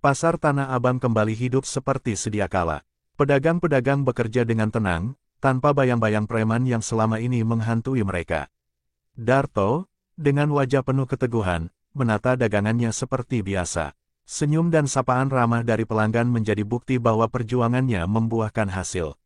Pasar Tanah Abang kembali hidup seperti sedia kala. Pedagang-pedagang bekerja dengan tenang, tanpa bayang-bayang preman yang selama ini menghantui mereka. Darto, dengan wajah penuh keteguhan, menata dagangannya seperti biasa. Senyum dan sapaan ramah dari pelanggan menjadi bukti bahwa perjuangannya membuahkan hasil.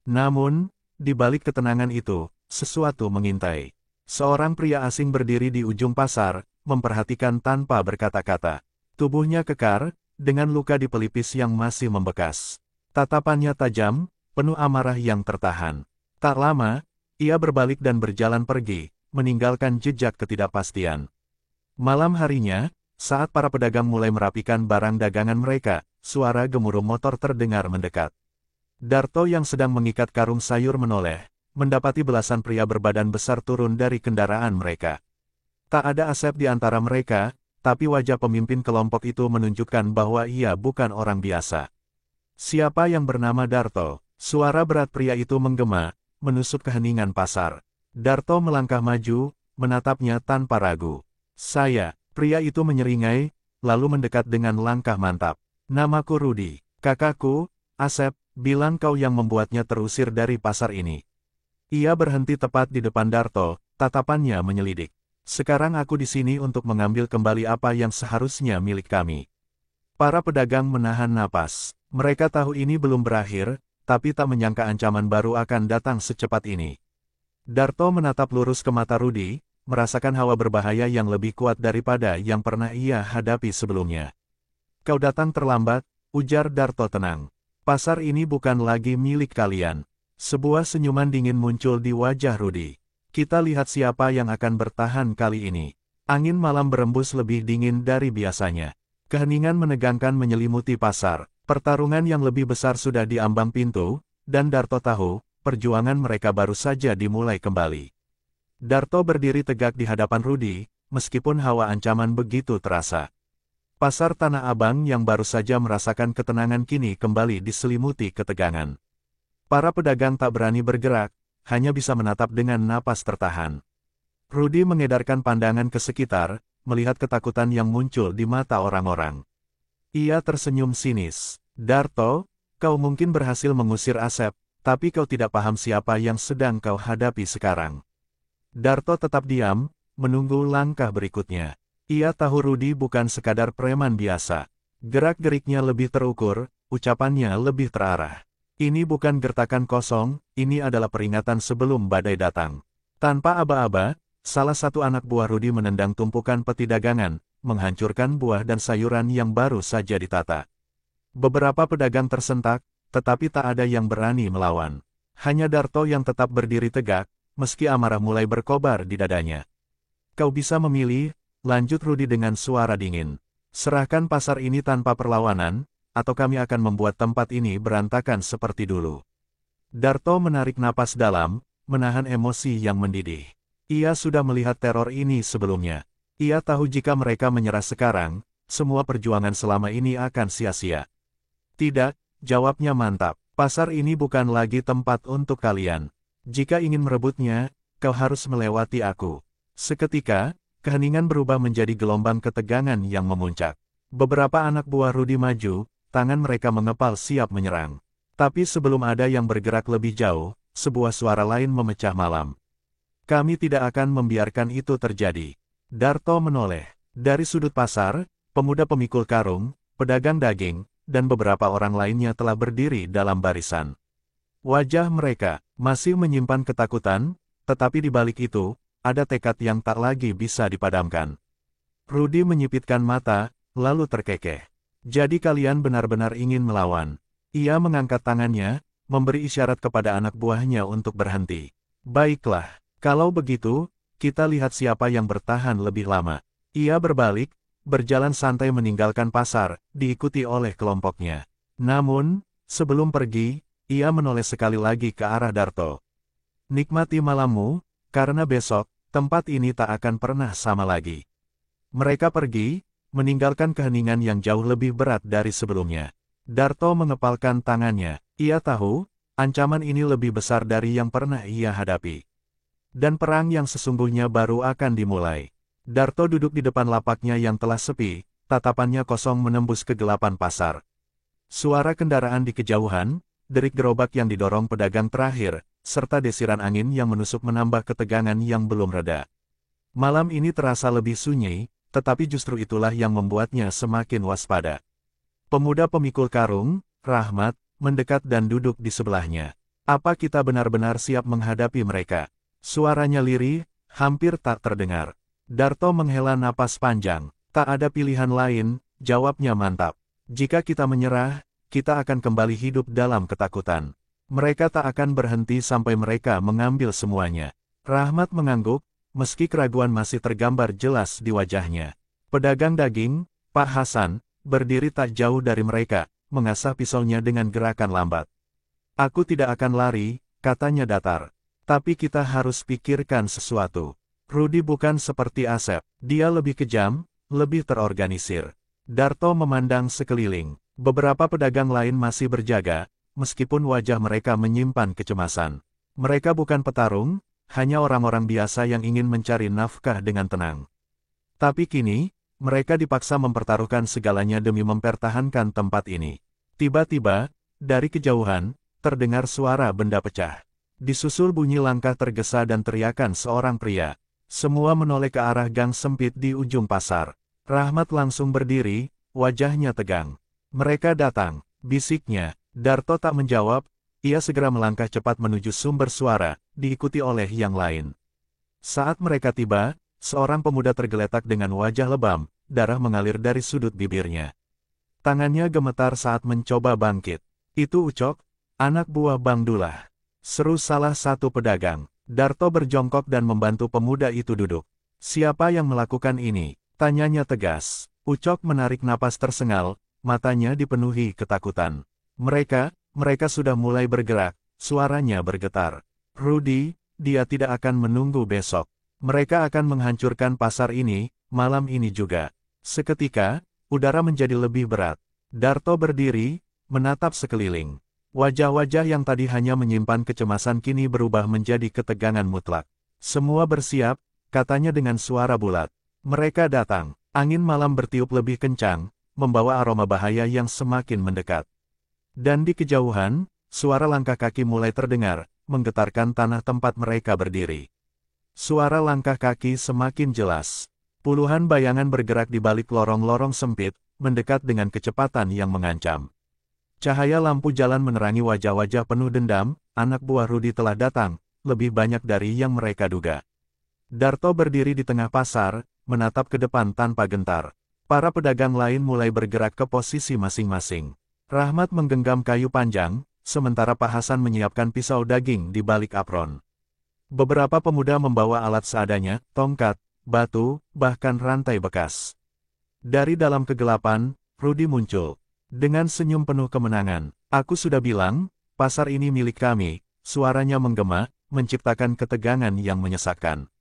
Namun, di balik ketenangan itu, sesuatu mengintai. Seorang pria asing berdiri di ujung pasar, memperhatikan tanpa berkata-kata. Tubuhnya kekar, dengan luka di pelipis yang masih membekas. Tatapannya tajam, penuh amarah yang tertahan. Tak lama, ia berbalik dan berjalan pergi, meninggalkan jejak ketidakpastian. Malam harinya, saat para pedagang mulai merapikan barang dagangan mereka, suara gemuruh motor terdengar mendekat. Darto yang sedang mengikat karung sayur menoleh, mendapati belasan pria berbadan besar turun dari kendaraan mereka. Tak ada Asep di antara mereka, tapi wajah pemimpin kelompok itu menunjukkan bahwa ia bukan orang biasa. Siapa yang bernama Darto? Suara berat pria itu menggema, menusuk keheningan pasar. Darto melangkah maju, menatapnya tanpa ragu. Saya, pria itu menyeringai, lalu mendekat dengan langkah mantap. Namaku Rudi, kakakku, Asep, bilang kau yang membuatnya terusir dari pasar ini. Ia berhenti tepat di depan Darto, tatapannya menyelidik. Sekarang aku di sini untuk mengambil kembali apa yang seharusnya milik kami. Para pedagang menahan napas. Mereka tahu ini belum berakhir, tapi tak menyangka ancaman baru akan datang secepat ini. Darto menatap lurus ke mata Rudi, merasakan hawa berbahaya yang lebih kuat daripada yang pernah ia hadapi sebelumnya. Kau datang terlambat, ujar Darto tenang. Pasar ini bukan lagi milik kalian. Sebuah senyuman dingin muncul di wajah Rudi. Kita lihat siapa yang akan bertahan kali ini. Angin malam berembus lebih dingin dari biasanya. Keheningan menegangkan menyelimuti pasar. Pertarungan yang lebih besar sudah di ambang pintu, dan Darto tahu, perjuangan mereka baru saja dimulai kembali. Darto berdiri tegak di hadapan Rudi, meskipun hawa ancaman begitu terasa. Pasar Tanah Abang yang baru saja merasakan ketenangan kini kembali diselimuti ketegangan. Para pedagang tak berani bergerak, hanya bisa menatap dengan napas tertahan. Rudi mengedarkan pandangan ke sekitar, melihat ketakutan yang muncul di mata orang-orang. Ia tersenyum sinis. Darto, kau mungkin berhasil mengusir Asep, tapi kau tidak paham siapa yang sedang kau hadapi sekarang. Darto tetap diam, menunggu langkah berikutnya. Ia tahu Rudi bukan sekadar preman biasa. Gerak-geriknya lebih terukur, ucapannya lebih terarah. Ini bukan gertakan kosong, ini adalah peringatan sebelum badai datang. Tanpa aba-aba, salah satu anak buah Rudi menendang tumpukan peti dagangan, menghancurkan buah dan sayuran yang baru saja ditata. Beberapa pedagang tersentak, tetapi tak ada yang berani melawan. Hanya Darto yang tetap berdiri tegak, meski amarah mulai berkobar di dadanya. Kau bisa memilih, lanjut Rudi dengan suara dingin. Serahkan pasar ini tanpa perlawanan, atau kami akan membuat tempat ini berantakan seperti dulu. Darto menarik napas dalam, menahan emosi yang mendidih. Ia sudah melihat teror ini sebelumnya. Ia tahu jika mereka menyerah sekarang, semua perjuangan selama ini akan sia-sia. Tidak, jawabnya mantap. Pasar ini bukan lagi tempat untuk kalian. Jika ingin merebutnya, kau harus melewati aku. Seketika, keheningan berubah menjadi gelombang ketegangan yang memuncak. Beberapa anak buah Rudi maju, tangan mereka mengepal siap menyerang. Tapi sebelum ada yang bergerak lebih jauh, sebuah suara lain memecah malam. Kami tidak akan membiarkan itu terjadi. Darto menoleh. Dari sudut pasar, pemuda pemikul karung, pedagang daging, dan beberapa orang lainnya telah berdiri dalam barisan. Wajah mereka masih menyimpan ketakutan, tetapi di balik itu, ada tekad yang tak lagi bisa dipadamkan. Rudi menyipitkan mata, lalu terkekeh. Jadi kalian benar-benar ingin melawan. Ia mengangkat tangannya, memberi isyarat kepada anak buahnya untuk berhenti. Baiklah, kalau begitu, kita lihat siapa yang bertahan lebih lama. Ia berbalik, berjalan santai meninggalkan pasar, diikuti oleh kelompoknya. Namun, sebelum pergi, ia menoleh sekali lagi ke arah Darto. Nikmati malammu, karena besok, tempat ini tak akan pernah sama lagi. Mereka pergi, meninggalkan keheningan yang jauh lebih berat dari sebelumnya. Darto mengepalkan tangannya. Ia tahu, ancaman ini lebih besar dari yang pernah ia hadapi. Dan perang yang sesungguhnya baru akan dimulai. Darto duduk di depan lapaknya yang telah sepi, tatapannya kosong menembus kegelapan pasar. Suara kendaraan di kejauhan, derik gerobak yang didorong pedagang terakhir, serta desiran angin yang menusuk menambah ketegangan yang belum reda. Malam ini terasa lebih sunyi, tetapi justru itulah yang membuatnya semakin waspada. Pemuda pemikul karung, Rahmat, mendekat dan duduk di sebelahnya. Apa kita benar-benar siap menghadapi mereka? Suaranya lirih, hampir tak terdengar. Darto menghela napas panjang. Tak ada pilihan lain, jawabnya mantap. Jika kita menyerah, kita akan kembali hidup dalam ketakutan. Mereka tak akan berhenti sampai mereka mengambil semuanya. Rahmat mengangguk, meski keraguan masih tergambar jelas di wajahnya. Pedagang daging, Pak Hasan, berdiri tak jauh dari mereka, mengasah pisaunya dengan gerakan lambat. Aku tidak akan lari, katanya datar. Tapi kita harus pikirkan sesuatu. Rudi bukan seperti Asep, dia lebih kejam, lebih terorganisir. Darto memandang sekeliling. Beberapa pedagang lain masih berjaga, meskipun wajah mereka menyimpan kecemasan. Mereka bukan petarung, hanya orang-orang biasa yang ingin mencari nafkah dengan tenang. Tapi kini, mereka dipaksa mempertaruhkan segalanya demi mempertahankan tempat ini. Tiba-tiba, dari kejauhan, terdengar suara benda pecah. Disusul bunyi langkah tergesa dan teriakan seorang pria. Semua menoleh ke arah gang sempit di ujung pasar. Rahmat langsung berdiri, wajahnya tegang. Mereka datang, bisiknya. Darto tak menjawab, ia segera melangkah cepat menuju sumber suara, diikuti oleh yang lain. Saat mereka tiba, seorang pemuda tergeletak dengan wajah lebam, darah mengalir dari sudut bibirnya. Tangannya gemetar saat mencoba bangkit. Itu Ucok, anak buah Bang Dullah. Seru salah satu pedagang. Darto berjongkok dan membantu pemuda itu duduk. Siapa yang melakukan ini? Tanyanya tegas. Ucok menarik napas tersengal, matanya dipenuhi ketakutan. Mereka sudah mulai bergerak, suaranya bergetar. Rudi, dia tidak akan menunggu besok. Mereka akan menghancurkan pasar ini, malam ini juga. Seketika, udara menjadi lebih berat. Darto berdiri, menatap sekeliling. Wajah-wajah yang tadi hanya menyimpan kecemasan kini berubah menjadi ketegangan mutlak. Semua bersiap, katanya dengan suara bulat. Mereka datang. Angin malam bertiup lebih kencang, membawa aroma bahaya yang semakin mendekat. Dan di kejauhan, suara langkah kaki mulai terdengar, menggetarkan tanah tempat mereka berdiri. Suara langkah kaki semakin jelas. Puluhan bayangan bergerak di balik lorong-lorong sempit, mendekat dengan kecepatan yang mengancam. Cahaya lampu jalan menerangi wajah-wajah penuh dendam, anak buah Rudi telah datang, lebih banyak dari yang mereka duga. Darto berdiri di tengah pasar, menatap ke depan tanpa gentar. Para pedagang lain mulai bergerak ke posisi masing-masing. Rahmat menggenggam kayu panjang, sementara Pak Hasan menyiapkan pisau daging di balik apron. Beberapa pemuda membawa alat seadanya, tongkat, batu, bahkan rantai bekas. Dari dalam kegelapan, Rudi muncul. Dengan senyum penuh kemenangan, aku sudah bilang, pasar ini milik kami, suaranya menggema, menciptakan ketegangan yang menyesakkan.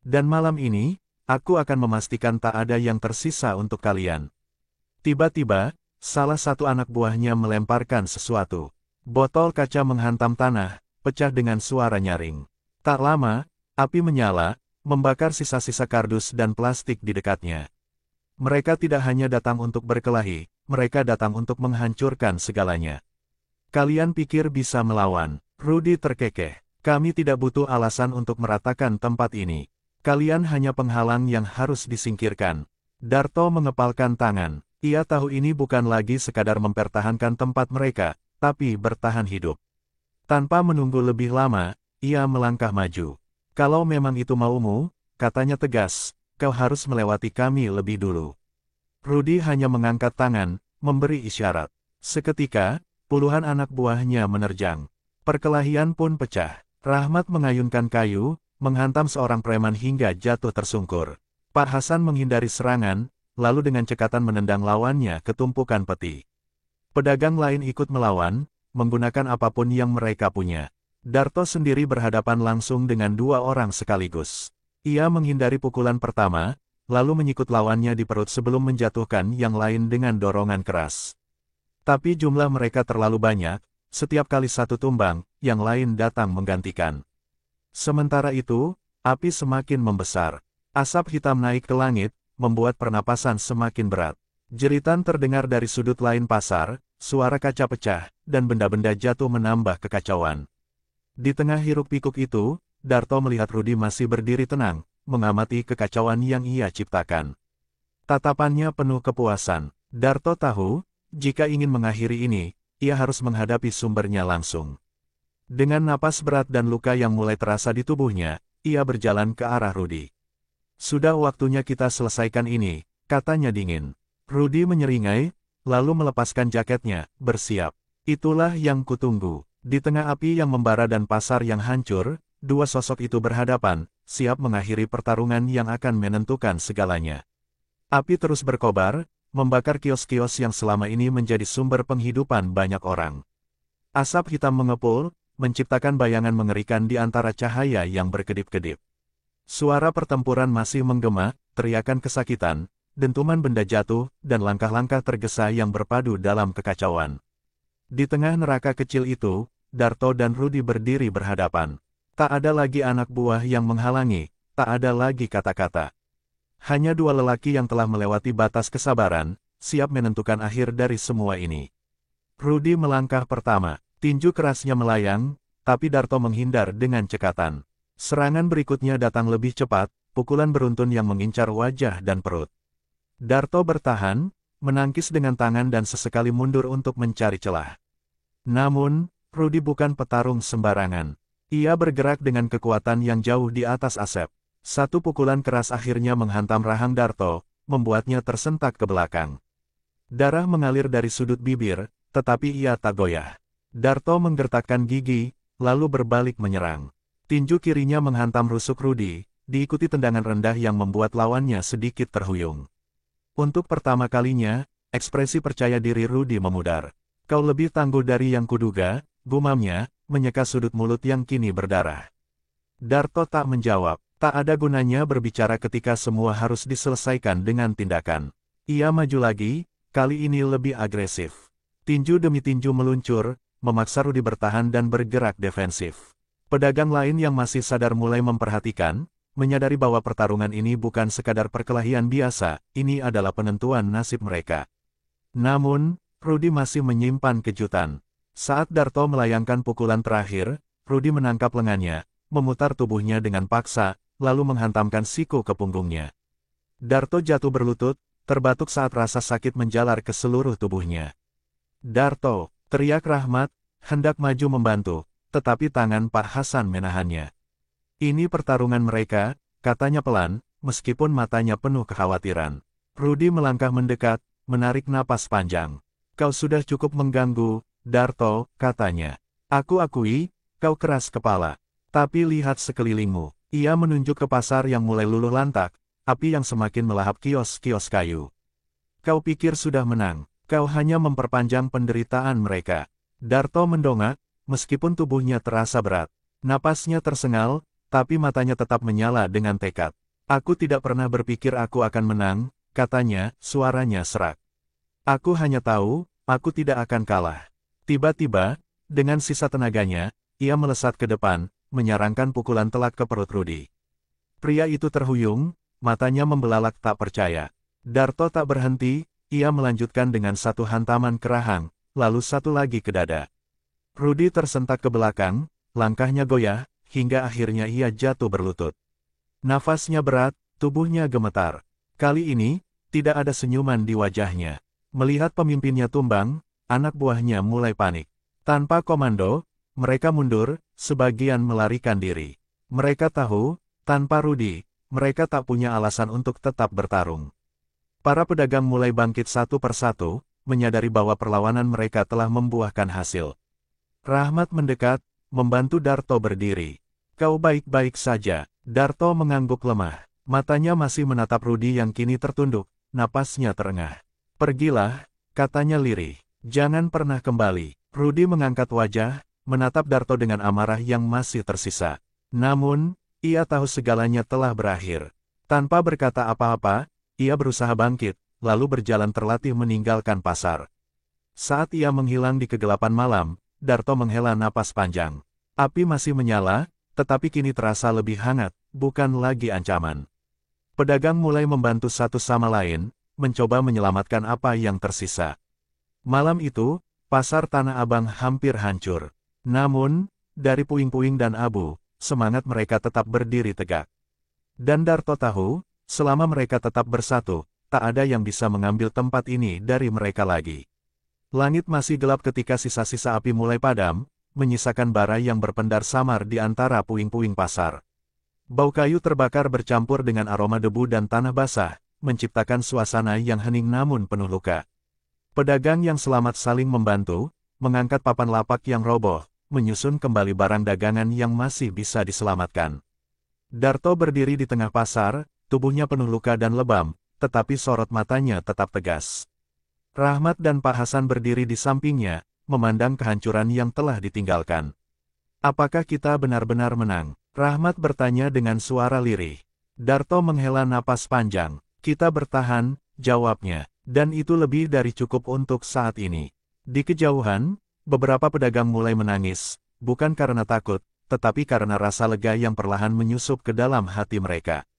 Dan malam ini, aku akan memastikan tak ada yang tersisa untuk kalian. Tiba-tiba, salah satu anak buahnya melemparkan sesuatu. Botol kaca menghantam tanah, pecah dengan suara nyaring. Tak lama, api menyala, membakar sisa-sisa kardus dan plastik di dekatnya. Mereka tidak hanya datang untuk berkelahi, mereka datang untuk menghancurkan segalanya. Kalian pikir bisa melawan? Rudi terkekeh. Kami tidak butuh alasan untuk meratakan tempat ini. Kalian hanya penghalang yang harus disingkirkan. Darto mengepalkan tangan. Ia tahu ini bukan lagi sekadar mempertahankan tempat mereka, tapi bertahan hidup. Tanpa menunggu lebih lama, ia melangkah maju. Kalau memang itu maumu, katanya tegas, kau harus melewati kami lebih dulu. Rudi hanya mengangkat tangan, memberi isyarat. Seketika, puluhan anak buahnya menerjang. Perkelahian pun pecah. Rahmat mengayunkan kayu, menghantam seorang preman hingga jatuh tersungkur. Pak Hasan menghindari serangan, lalu dengan cekatan menendang lawannya ke tumpukan peti. Pedagang lain ikut melawan, menggunakan apapun yang mereka punya. Darto sendiri berhadapan langsung dengan dua orang sekaligus. Ia menghindari pukulan pertama, lalu menyikut lawannya di perut sebelum menjatuhkan yang lain dengan dorongan keras. Tapi jumlah mereka terlalu banyak, setiap kali satu tumbang, yang lain datang menggantikan. Sementara itu, api semakin membesar. Asap hitam naik ke langit, membuat pernapasan semakin berat. Jeritan terdengar dari sudut lain pasar, suara kaca pecah, dan benda-benda jatuh menambah kekacauan. Di tengah hiruk-pikuk itu, Darto melihat Rudy masih berdiri tenang, mengamati kekacauan yang ia ciptakan. Tatapannya penuh kepuasan. Darto tahu, jika ingin mengakhiri ini, ia harus menghadapi sumbernya langsung. Dengan napas berat dan luka yang mulai terasa di tubuhnya, ia berjalan ke arah Rudy. "Sudah waktunya kita selesaikan ini," katanya dingin. Rudy menyeringai, lalu melepaskan jaketnya, bersiap. "Itulah yang kutunggu." Di tengah api yang membara dan pasar yang hancur, dua sosok itu berhadapan, siap mengakhiri pertarungan yang akan menentukan segalanya. Api terus berkobar, membakar kios-kios yang selama ini menjadi sumber penghidupan banyak orang. Asap hitam mengepul, menciptakan bayangan mengerikan di antara cahaya yang berkedip-kedip. Suara pertempuran masih menggema, teriakan kesakitan, dentuman benda jatuh, dan langkah-langkah tergesa yang berpadu dalam kekacauan. Di tengah neraka kecil itu, Darto dan Rudy berdiri berhadapan. Tak ada lagi anak buah yang menghalangi, tak ada lagi kata-kata. Hanya dua lelaki yang telah melewati batas kesabaran, siap menentukan akhir dari semua ini. Rudy melangkah pertama, tinju kerasnya melayang, tapi Darto menghindar dengan cekatan. Serangan berikutnya datang lebih cepat, pukulan beruntun yang mengincar wajah dan perut. Darto bertahan, menangkis dengan tangan dan sesekali mundur untuk mencari celah. Namun, Rudy bukan petarung sembarangan. Ia bergerak dengan kekuatan yang jauh di atas Asep. Satu pukulan keras akhirnya menghantam rahang Darto, membuatnya tersentak ke belakang. Darah mengalir dari sudut bibir, tetapi ia tak goyah. Darto menggertakkan gigi, lalu berbalik menyerang. Tinju kirinya menghantam rusuk Rudy, diikuti tendangan rendah yang membuat lawannya sedikit terhuyung. Untuk pertama kalinya, ekspresi percaya diri Rudy memudar. "Kau lebih tangguh dari yang kuduga," gumamnya, menyeka sudut mulut yang kini berdarah. Darto tak menjawab. Tak ada gunanya berbicara ketika semua harus diselesaikan dengan tindakan. Ia maju lagi, kali ini lebih agresif. Tinju demi tinju meluncur, memaksa Rudy bertahan dan bergerak defensif. Pedagang lain yang masih sadar mulai memperhatikan, menyadari bahwa pertarungan ini bukan sekadar perkelahian biasa, ini adalah penentuan nasib mereka. Namun, Rudy masih menyimpan kejutan. Saat Darto melayangkan pukulan terakhir, Rudy menangkap lengannya, memutar tubuhnya dengan paksa, lalu menghantamkan siku ke punggungnya. Darto jatuh berlutut, terbatuk saat rasa sakit menjalar ke seluruh tubuhnya. "Darto!" teriak Rahmat, hendak maju membantu, tetapi tangan Pak Hasan menahannya. "Ini pertarungan mereka," katanya pelan, meskipun matanya penuh kekhawatiran. Rudy melangkah mendekat, menarik napas panjang. "Kau sudah cukup mengganggu, Darto," katanya. "Aku akui, kau keras kepala. Tapi lihat sekelilingmu." Ia menunjuk ke pasar yang mulai luluh lantak, api yang semakin melahap kios-kios kayu. "Kau pikir sudah menang, kau hanya memperpanjang penderitaan mereka." Darto mendongak, meskipun tubuhnya terasa berat. Napasnya tersengal, tapi matanya tetap menyala dengan tekad. "Aku tidak pernah berpikir aku akan menang," katanya, suaranya serak. "Aku hanya tahu, aku tidak akan kalah." Tiba-tiba, dengan sisa tenaganya, ia melesat ke depan, menyarangkan pukulan telak ke perut Rudy. Pria itu terhuyung, matanya membelalak tak percaya. Darto tak berhenti, ia melanjutkan dengan satu hantaman ke rahang, lalu satu lagi ke dada. Rudy tersentak ke belakang, langkahnya goyah, hingga akhirnya ia jatuh berlutut. Nafasnya berat, tubuhnya gemetar. Kali ini, tidak ada senyuman di wajahnya. Melihat pemimpinnya tumbang, anak buahnya mulai panik. Tanpa komando, mereka mundur, sebagian melarikan diri. Mereka tahu, tanpa Rudy, mereka tak punya alasan untuk tetap bertarung. Para pedagang mulai bangkit satu persatu, menyadari bahwa perlawanan mereka telah membuahkan hasil. Rahmat mendekat, membantu Darto berdiri. "Kau baik-baik saja." Darto mengangguk lemah. Matanya masih menatap Rudy yang kini tertunduk, napasnya terengah. "Pergilah," katanya lirih. "Jangan pernah kembali." Rudy mengangkat wajah, menatap Darto dengan amarah yang masih tersisa. Namun, ia tahu segalanya telah berakhir. Tanpa berkata apa-apa, ia berusaha bangkit, lalu berjalan terlatih meninggalkan pasar. Saat ia menghilang di kegelapan malam, Darto menghela napas panjang. Api masih menyala, tetapi kini terasa lebih hangat, bukan lagi ancaman. Pedagang mulai membantu satu sama lain, mencoba menyelamatkan apa yang tersisa. Malam itu, pasar Tanah Abang hampir hancur. Namun, dari puing-puing dan abu, semangat mereka tetap berdiri tegak. Dan Darto tahu, selama mereka tetap bersatu, tak ada yang bisa mengambil tempat ini dari mereka lagi. Langit masih gelap ketika sisa-sisa api mulai padam, menyisakan bara yang berpendar samar di antara puing-puing pasar. Bau kayu terbakar bercampur dengan aroma debu dan tanah basah, menciptakan suasana yang hening namun penuh luka. Pedagang yang selamat saling membantu, mengangkat papan lapak yang roboh, menyusun kembali barang dagangan yang masih bisa diselamatkan. Darto berdiri di tengah pasar, tubuhnya penuh luka dan lebam, tetapi sorot matanya tetap tegas. Rahmat dan Pak Hasan berdiri di sampingnya, memandang kehancuran yang telah ditinggalkan. Apakah kita benar-benar menang? Rahmat bertanya dengan suara lirih. Darto menghela napas panjang. Kita bertahan, jawabnya. Dan itu lebih dari cukup untuk saat ini. Di kejauhan, beberapa pedagang mulai menangis, bukan karena takut, tetapi karena rasa lega yang perlahan menyusup ke dalam hati mereka.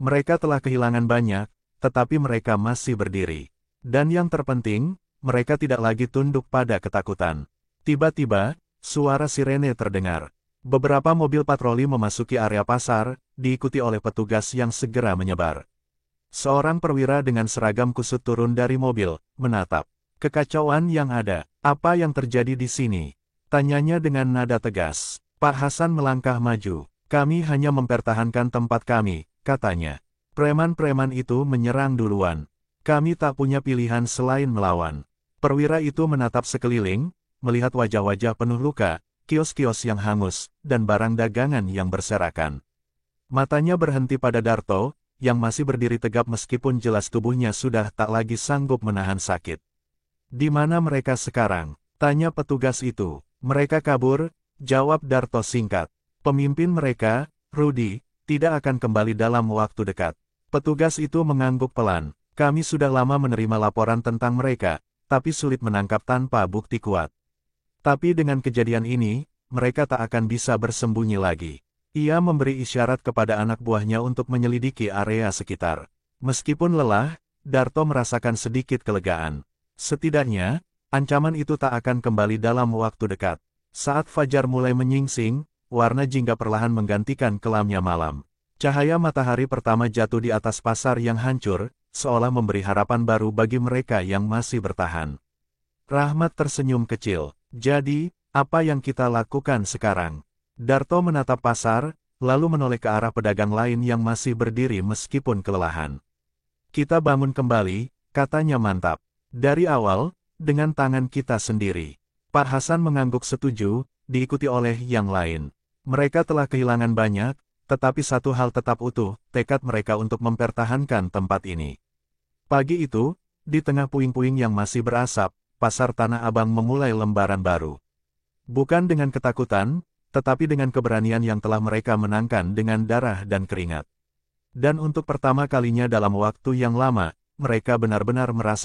Mereka telah kehilangan banyak, tetapi mereka masih berdiri. Dan yang terpenting, mereka tidak lagi tunduk pada ketakutan. Tiba-tiba, suara sirene terdengar. Beberapa mobil patroli memasuki area pasar, diikuti oleh petugas yang segera menyebar. Seorang perwira dengan seragam kusut turun dari mobil, menatap. Kekacauan yang ada, apa yang terjadi di sini? Tanyanya dengan nada tegas. Pak Hasan melangkah maju. Kami hanya mempertahankan tempat kami, katanya. Preman-preman itu menyerang duluan. Kami tak punya pilihan selain melawan. Perwira itu menatap sekeliling, melihat wajah-wajah penuh luka, kios-kios yang hangus, dan barang dagangan yang berserakan. Matanya berhenti pada Darto, yang masih berdiri tegap meskipun jelas tubuhnya sudah tak lagi sanggup menahan sakit. Di mana mereka sekarang? Tanya petugas itu. Mereka kabur, jawab Darto singkat. Pemimpin mereka, Rudy, tidak akan kembali dalam waktu dekat. Petugas itu mengangguk pelan. Kami sudah lama menerima laporan tentang mereka, tapi sulit menangkap tanpa bukti kuat. Tapi dengan kejadian ini, mereka tak akan bisa bersembunyi lagi. Ia memberi isyarat kepada anak buahnya untuk menyelidiki area sekitar. Meskipun lelah, Darto merasakan sedikit kelegaan. Setidaknya, ancaman itu tak akan kembali dalam waktu dekat. Saat fajar mulai menyingsing, warna jingga perlahan menggantikan kelamnya malam. Cahaya matahari pertama jatuh di atas pasar yang hancur, seolah memberi harapan baru bagi mereka yang masih bertahan. Rahmat tersenyum kecil. Jadi, apa yang kita lakukan sekarang? Darto menatap pasar, lalu menoleh ke arah pedagang lain yang masih berdiri meskipun kelelahan. Kita bangun kembali, katanya mantap. Dari awal, dengan tangan kita sendiri. Pak Hasan mengangguk setuju, diikuti oleh yang lain. Mereka telah kehilangan banyak, tetapi satu hal tetap utuh, tekad mereka untuk mempertahankan tempat ini. Pagi itu, di tengah puing-puing yang masih berasap, pasar Tanah Abang memulai lembaran baru. Bukan dengan ketakutan, tetapi dengan keberanian yang telah mereka menangkan dengan darah dan keringat. Dan untuk pertama kalinya dalam waktu yang lama, mereka benar-benar merasa